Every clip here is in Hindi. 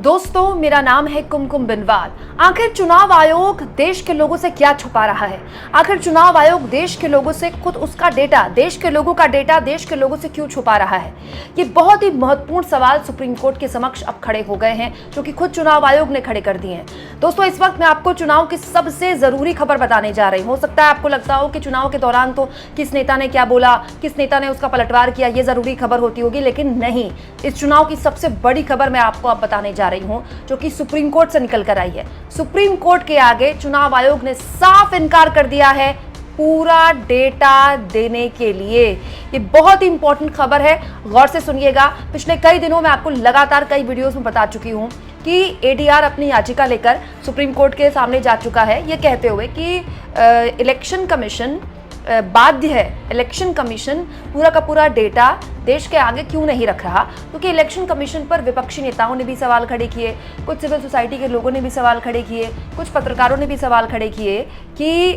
दोस्तों, मेरा नाम है कुमकुम बिनवाल। आखिर चुनाव आयोग देश के लोगों से क्या छुपा रहा है? आखिर चुनाव आयोग देश के लोगों से खुद उसका डेटा, देश के लोगों का डेटा देश के लोगों से क्यों छुपा रहा है? ये बहुत ही महत्वपूर्ण सवाल सुप्रीम कोर्ट के समक्ष अब खड़े हो गए हैं, जो कि खुद चुनाव आयोग ने खड़े कर दिए हैं। दोस्तों, इस वक्त मैं आपको चुनाव की सबसे जरूरी खबर बताने जा रही हूँ। हो सकता है आपको लगता हो कि चुनाव के दौरान तो किस नेता ने क्या बोला, किस नेता ने उसका पलटवार किया, ये जरूरी खबर होती होगी, लेकिन नहीं। इस चुनाव की सबसे बड़ी खबर मैं आपको अब बताने जा रही हूं, जो कि सुप्रीम कोर्ट से निकल कर आई है। सुप्रीम कोर्ट के आगे चुनाव आयोग ने साफ इनकार कर दिया है पूरा डेटा देने के लिए। ये बहुत ही इंपॉर्टेंट खबर है, गौर से सुनिएगा। पिछले कई दिनों में आपको लगातार कई वीडियोस में बता चुकी हूं कि एडीआर अपनी याचिका लेकर सुप्रीम कोर्ट के सामने जा चुका है, ये कहते हुए कि इलेक्शन कमीशन बाध्य है, इलेक्शन कमीशन पूरा का पूरा डेटा देश के आगे क्यों नहीं रख रहा। क्योंकि इलेक्शन कमीशन पर विपक्षी नेताओं ने भी सवाल खड़े किए, कुछ सिविल सोसाइटी के लोगों ने भी सवाल खड़े किए, कुछ पत्रकारों ने भी सवाल खड़े किए कि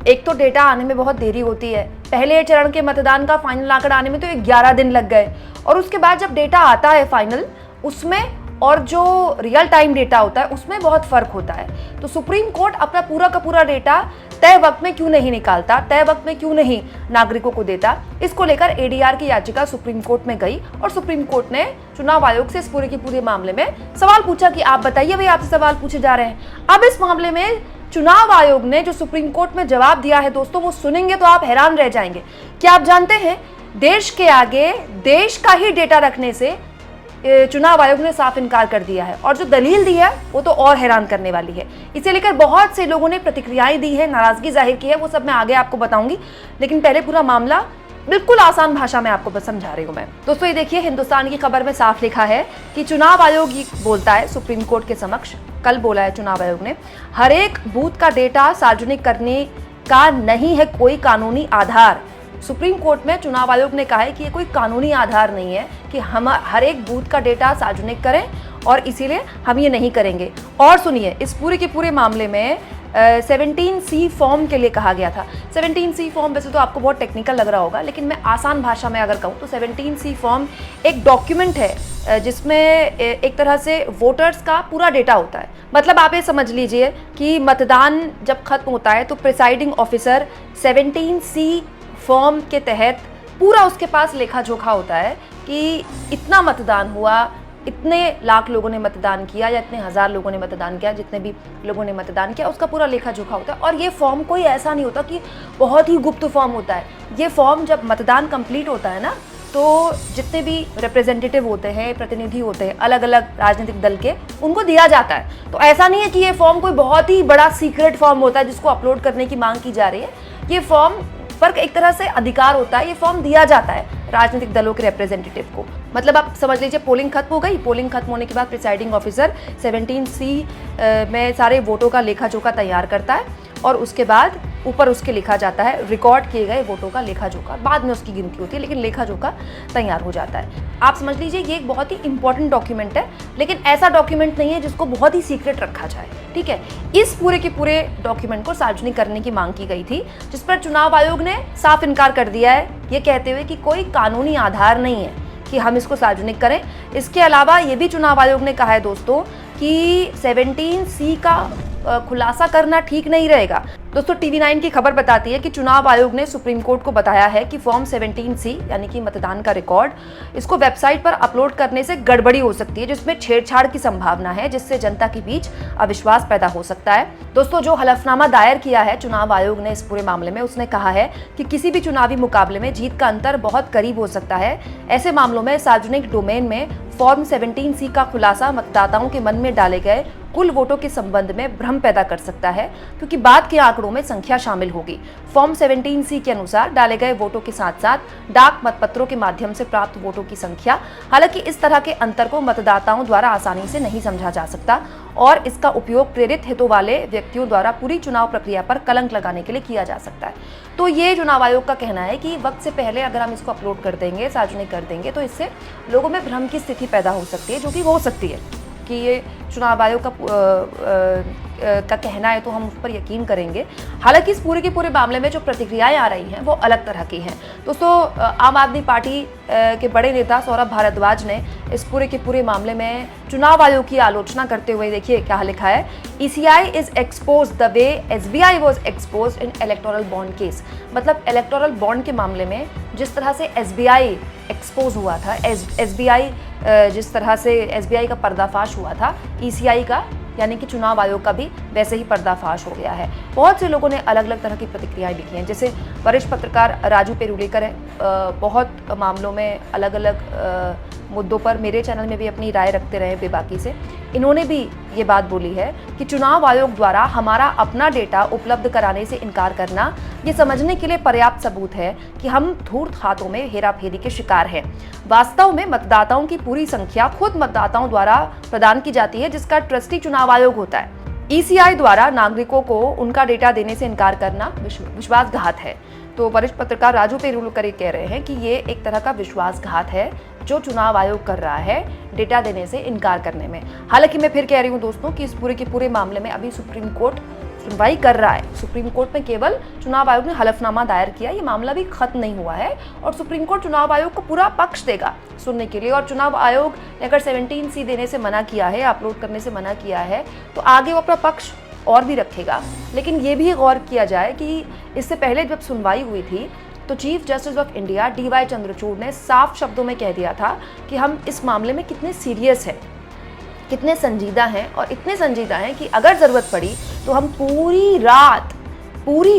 एक तो डेटा आने में बहुत देरी होती है। पहले चरण के मतदान का फाइनल आंकड़ा आने में तो 11 दिन लग गए, और उसके बाद जब डेटा आता है फाइनल, उसमें और जो रियल टाइम डेटा होता है उसमें बहुत फर्क होता है। तो सुप्रीम कोर्ट अपना पूरा का पूरा डेटा तय वक्त में क्यों नहीं निकालता, तय वक्त में क्यों नहीं नागरिकों को देता? इसको लेकर एडीआर की याचिका सुप्रीम कोर्ट में गई, और सुप्रीम कोर्ट ने चुनाव आयोग से इस पूरे के पूरे मामले में सवाल पूछा कि आप बताइए, भाई आपसे सवाल पूछे जा रहे हैं। अब इस मामले में चुनाव आयोग ने जो सुप्रीम कोर्ट में जवाब दिया है दोस्तों, वो सुनेंगे तो आप हैरान रह जाएंगे। क्या आप जानते हैं, देश के आगे देश का ही डेटा रखने से चुनाव आयोग ने साफ इनकार कर दिया है, और जो दलील दी है वो तो और हैरान करने वाली है। इसे लेकर बहुत से लोगों ने प्रतिक्रियाएं दी है, नाराजगी जाहिर की है, वो सब मैं आगे आपको बताऊंगी। लेकिन पहले पूरा मामला बिल्कुल आसान भाषा में आपको समझा रही हूं मैं। दोस्तों, ये देखिए, हिंदुस्तान की खबर में साफ लिखा है कि चुनाव आयोग बोलता है सुप्रीम कोर्ट के समक्ष, कल बोला है चुनाव आयोग ने, हर एक बूथ का डेटा सार्वजनिक करने का नहीं है कोई कानूनी आधार। सुप्रीम कोर्ट में चुनाव आयोग ने कहा है कि ये कोई कानूनी आधार नहीं है कि हम हर एक बूथ का डेटा सार्वजनिक करें, और इसीलिए हम ये नहीं करेंगे। और सुनिए, इस पूरे के पूरे मामले में 17C फॉर्म के लिए कहा गया था। 17C फॉर्म वैसे तो आपको बहुत टेक्निकल लग रहा होगा, लेकिन मैं आसान भाषा में अगर कहूँ तो 17C फॉर्म एक डॉक्यूमेंट है जिसमें एक तरह से वोटर्स का पूरा डेटा होता है। मतलब आप ये समझ लीजिए कि मतदान जब खत्म होता है तो प्रिसाइडिंग ऑफिसर 17C फॉर्म के तहत पूरा उसके पास लेखा जोखा होता है कि इतना मतदान हुआ, इतने लाख लोगों ने मतदान किया, या इतने हजार लोगों ने मतदान किया, जितने भी लोगों ने मतदान किया, उसका पूरा लेखा जोखा होता है। और ये फॉर्म कोई ऐसा नहीं होता कि बहुत ही गुप्त फॉर्म होता है। ये फॉर्म जब मतदान कंप्लीट होता है ना, तो जितने भी रिप्रेजेंटेटिव होते हैं, प्रतिनिधि होते हैं अलग अलग राजनीतिक दल के, उनको दिया जाता है। तो ऐसा नहीं है कि ये फॉर्म कोई बहुत ही बड़ा सीक्रेट फॉर्म होता है जिसको अपलोड करने की मांग की जा रही है। ये फॉर्म पर एक तरह से अधिकार होता है, ये फॉर्म दिया जाता है राजनीतिक दलों के रिप्रेजेंटेटिव को। मतलब आप समझ लीजिए, पोलिंग खत्म हो गई, पोलिंग खत्म होने के बाद प्रिसाइडिंग ऑफिसर 17C में सारे वोटों का लेखा जोखा तैयार करता है, और उसके बाद ऊपर उसके लिखा जाता है रिकॉर्ड किए गए वोटों का लेखा जोखा। बाद में उसकी गिनती होती है, लेकिन लेखा जोखा तैयार हो जाता है। आप समझ लीजिए, ये एक बहुत ही इंपॉर्टेंट डॉक्यूमेंट है, लेकिन ऐसा डॉक्यूमेंट नहीं है जिसको बहुत ही सीक्रेट रखा जाए। ठीक है, इस पूरे के पूरे डॉक्यूमेंट को सार्वजनिक करने की मांग की गई थी, जिस पर चुनाव आयोग ने साफ इनकार कर दिया है, ये कहते हुए कि कोई कानूनी आधार नहीं है कि हम इसको सार्वजनिक करें। इसके अलावा ये भी चुनाव आयोग ने कहा है दोस्तों कि 17C का खुलासा करना ठीक नहीं रहेगा। दोस्तों, TV9 की खबर बताती है कि चुनाव आयोग ने सुप्रीम कोर्ट को बताया है कि फॉर्म 17C यानी कि मतदान का रिकॉर्ड, इसको वेबसाइट पर अपलोड करने से गड़बड़ी हो सकती है, जिसमें छेड़छाड़ की संभावना है, जिससे जनता के बीच अविश्वास पैदा हो सकता है। दोस्तों, जो हलफनामा दायर किया है चुनाव आयोग ने इस पूरे मामले में, उसने कहा है कि किसी भी चुनावी मुकाबले में जीत का अंतर बहुत करीब हो सकता है। ऐसे मामलों में सार्वजनिक डोमेन में फॉर्म 17C का खुलासा मतदाताओं के मन में डाले गए कुल वोटों के संबंध में भ्रम पैदा कर सकता है, क्योंकि बाद के आंकड़ों में संख्या शामिल होगी। फॉर्म 17C के अनुसार डाले गए वोटों के साथ साथ डाक मतपत्रों के माध्यम से प्राप्त वोटों की संख्या। हालांकि इस तरह के अंतर को मतदाताओं द्वारा आसानी से नहीं समझा जा सकता, और इसका उपयोग प्रेरित हितों वाले व्यक्तियों द्वारा पूरी चुनाव प्रक्रिया पर कलंक लगाने के लिए किया जा सकता है। तो ये चुनाव आयोग का कहना है कि वक्त से पहले अगर हम इसको अपलोड कर देंगे, सार्वजनिक कर देंगे, तो इससे लोगों में भ्रम की स्थिति पैदा हो सकती है, जो कि हो सकती है क्योंकि ये चुनाव आयोग का कहना है तो हम उस पर यकीन करेंगे। हालांकि इस पूरे के पूरे मामले में जो प्रतिक्रियाएं आ रही हैं वो अलग तरह की हैं। दोस्तों, आम आदमी पार्टी के बड़े नेता सौरभ भारद्वाज ने इस पूरे के पूरे मामले में चुनाव आयोग की आलोचना करते हुए देखिए क्या लिखा है। ECI is expose the way SBI was expose in electoral bond case. मतलब इलेक्टोरल बॉन्ड के मामले में जिस तरह से SBI एक्सपोज हुआ था, SBI जिस तरह से SBI का पर्दाफाश हुआ था, ECI का यानी कि चुनाव आयोग का भी वैसे ही पर्दाफाश हो गया है। बहुत से लोगों ने अलग अलग तरह की प्रतिक्रियाएं लिखी हैं। जैसे वरिष्ठ पत्रकार राजू पेरुलेकर है, बहुत मामलों में अलग अलग मुद्दों पर मेरे चैनल में भी अपनी राय रखते रहे बेबाकी से। इन्होंने भी ये बात बोली है कि चुनाव आयोग द्वारा हमारा अपना डेटा उपलब्ध कराने से इनकार करना ये समझने के लिए पर्याप्त सबूत है कि हम धूर्त हाथों में हेराफेरी के शिकार हैं। वास्तव में मतदाताओं की पूरी संख्या खुद मतदाताओं द्वारा प्रदान की जाती है, जिसका ट्रस्टी चुनाव आयोग होता है। ECI द्वारा नागरिकों को उनका डेटा देने से इनकार करना विश्वासघात है। तो वरिष्ठ पत्रकार राजू पेरुलकर कह रहे हैं कि ये एक तरह का विश्वासघात है जो चुनाव आयोग कर रहा है डेटा देने से इनकार करने में। हालांकि मैं फिर कह रही हूँ दोस्तों कि इस पूरे के पूरे मामले में अभी सुप्रीम कोर्ट सुनवाई कर रहा है। सुप्रीम कोर्ट में केवल चुनाव आयोग ने हलफनामा दायर किया, ये मामला भी खत्म नहीं हुआ है और सुप्रीम कोर्ट चुनाव आयोग को पूरा पक्ष देगा सुनने के लिए। और चुनाव आयोग ने अगर 17C देने से मना किया है, अपलोड करने से मना किया है, तो आगे वो अपना पक्ष और भी रखेगा। लेकिन ये भी गौर किया जाए कि इससे पहले जब सुनवाई हुई थी तो chief justice of India DY Chandrachud ने साफ शब्दों में कह दिया था कि हम इस मामले में कितने सीरियस हैं, कितने संजीदा हैं, और इतने संजीदा हैं कि अगर ज़रूरत पड़ी तो हम पूरी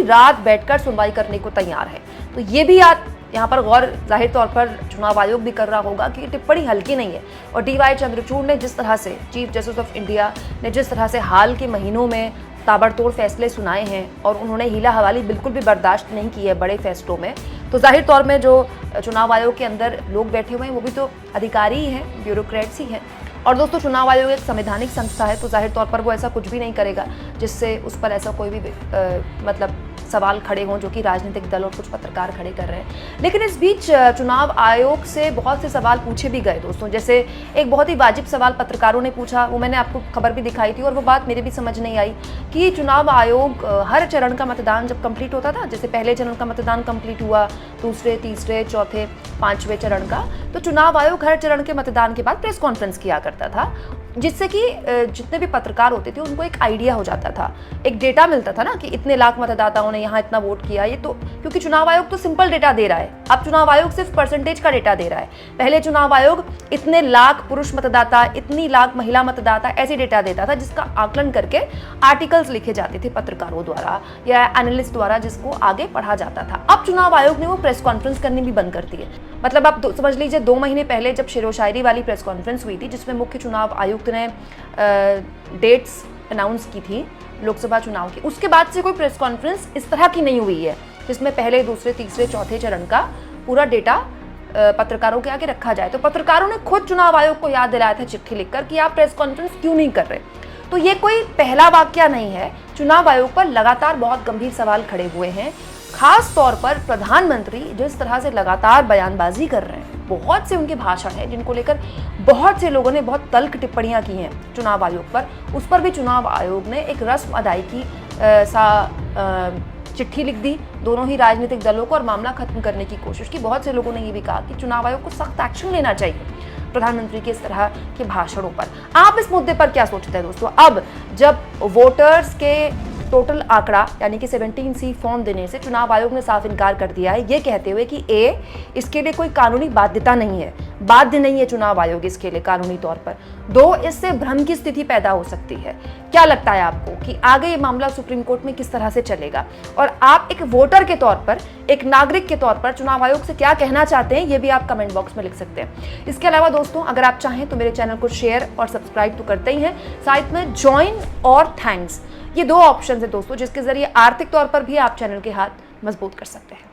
रात बैठकर सुनवाई करने को तैयार हैं। तो ये भी यहाँ पर गौर जाहिर तौर पर चुनाव आयोग भी कर रहा होगा कि टिप्पणी हल्की नहीं है। और DY चंद्रचूड़ ने जिस तरह से, चीफ जस्टिस ऑफ इंडिया ने जिस तरह से हाल के महीनों में ताबड़तोड़ फैसले सुनाए हैं और उन्होंने हीला हवाली बिल्कुल भी बर्दाश्त नहीं की है बड़े फैसलों में, तो जाहिर तौर में जो चुनाव आयोग के अंदर लोग बैठे हुए हैं वो भी तो अधिकारी ही हैं, ब्यूरोक्रेट्स ही हैं। और दोस्तों, चुनाव आयोग एक संवैधानिक संस्था है, तो जाहिर तौर पर वो ऐसा कुछ भी नहीं करेगा जिससे उस पर ऐसा कोई भी मतलब सवाल खड़े हों जो कि राजनीतिक दल और कुछ पत्रकार खड़े कर रहे हैं। लेकिन इस बीच चुनाव आयोग से बहुत से सवाल पूछे भी गए दोस्तों। जैसे एक बहुत ही वाजिब सवाल पत्रकारों ने पूछा, वो मैंने आपको खबर भी दिखाई थी और वो बात मेरे भी समझ नहीं आई कि चुनाव आयोग हर चरण का मतदान जब कंप्लीट होता था, जैसे पहले चरण का मतदान कंप्लीट हुआ, दूसरे, तीसरे, चौथे, 5वें चरण का, तो चुनाव आयोग हर चरण के मतदान के बाद प्रेस कॉन्फ्रेंस किया करता था, जिससे कि जितने भी पत्रकार होते थे उनको एक आइडिया हो जाता था, एक डेटा मिलता था ना कि इतने लाख मतदाताओं ने यहाँ इतना वोट किया। ये तो क्योंकि चुनाव आयोग तो सिंपल डेटा दे रहा है, अब चुनाव आयोग सिर्फ परसेंटेज का डेटा दे रहा है। पहले चुनाव आयोग इतने लाख पुरुष मतदाता, इतनी लाख महिला मतदाता, ऐसे डेटा देता था जिसका आकलन करके आर्टिकल्स लिखे जाते थे पत्रकारों द्वारा या एनालिस्ट द्वारा, जिसको आगे पढ़ा जाता था। अब चुनाव आयोग ने वो प्रेस कॉन्फ्रेंस करनी भी बंद कर दी है। मतलब आप समझ लीजिए 2 महीने पहले जब शेरो शायरी वाली प्रेस कॉन्फ्रेंस हुई थी जिसमें मुख्य चुनाव आयुक्त ने डेट्स अनाउंस की थी लोकसभा चुनाव की, उसके बाद से कोई प्रेस कॉन्फ्रेंस इस तरह की नहीं हुई है जिसमें पहले, दूसरे, तीसरे, चौथे चरण का पूरा डेटा पत्रकारों के आगे रखा जाए। तो पत्रकारों ने खुद चुनाव आयोग को याद दिलाया था चिट्ठी लिखकर कि आप प्रेस कॉन्फ्रेंस क्यों नहीं कर रहे। तो ये कोई पहला वाकया नहीं है। चुनाव आयोग पर लगातार बहुत गंभीर सवाल खड़े हुए हैं, खास तौर पर प्रधानमंत्री जिस तरह से लगातार बयानबाजी कर रहे हैं, बहुत से उनके भाषण हैं जिनको लेकर बहुत से लोगों ने बहुत तल्ख टिप्पणियां की हैं चुनाव आयोग पर। उस पर भी चुनाव आयोग ने एक रस्म अदायगी चिट्ठी लिख दी दोनों ही राजनीतिक दलों को और मामला खत्म करने की कोशिश की। बहुत से लोगों ने ये भी कहा कि चुनाव आयोग को सख्त एक्शन लेना चाहिए प्रधानमंत्री के इस तरह के भाषणों पर। आप इस मुद्दे पर क्या सोचते हैं दोस्तों? अब जब वोटर्स के टोटल आंकड़ा यानी कि 17C फॉर्म देने से चुनाव आयोग ने साफ इनकार कर दिया है, ये कहते हुए कि इसके लिए कोई कानूनी बाध्यता नहीं है, बाध्य नहीं है चुनाव आयोग इसके लिए कानूनी तौर पर। 2, इससे भ्रम की स्थिति पैदा हो सकती है। क्या लगता है आपको कि आगे ये मामला सुप्रीम कोर्ट में किस तरह से चलेगा? और आप एक वोटर के तौर पर, एक नागरिक के तौर पर चुनाव आयोग से क्या कहना चाहते हैं, ये भी आप कमेंट बॉक्स में लिख सकते हैं। इसके अलावा दोस्तों, अगर आप चाहें तो मेरे चैनल को शेयर और सब्सक्राइब तो करते ही हैं, साथ में ज्वाइन और थैंक्स, ये 2 ऑप्शन है दोस्तों जिसके जरिए आर्थिक तौर पर भी आप चैनल के हाथ मजबूत कर सकते हैं।